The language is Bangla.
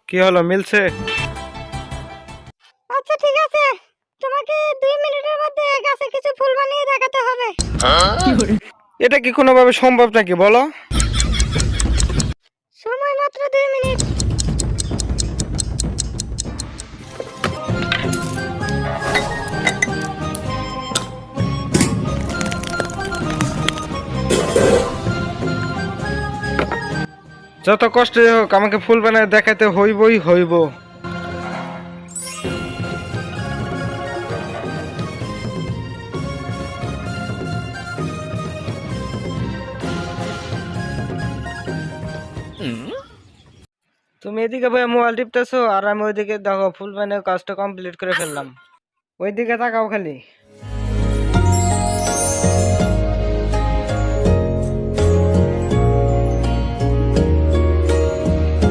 কি হলো, মিলছে? আচ্ছা ঠিক আছে, তোমাকে 2 মিনিটের মধ্যে গাছে কিছু ফুল বানিয়ে দেখাতে হবে। এটা কি কোনোভাবে সম্ভব নাকি বলো? সময় মাত্র 2 মিনিট। যত কষ্টই হোক আমাকে ফুল বানায় দেখাতে হইবই হইব। তুমি এদিকে ভাই মোবাইল টিপতেছো আর আমি ওইদিকে দেখো ফুল বানিয়ে কাজটা কমপ্লিট করে ফেললাম। ওইদিকে তাকাও খালি।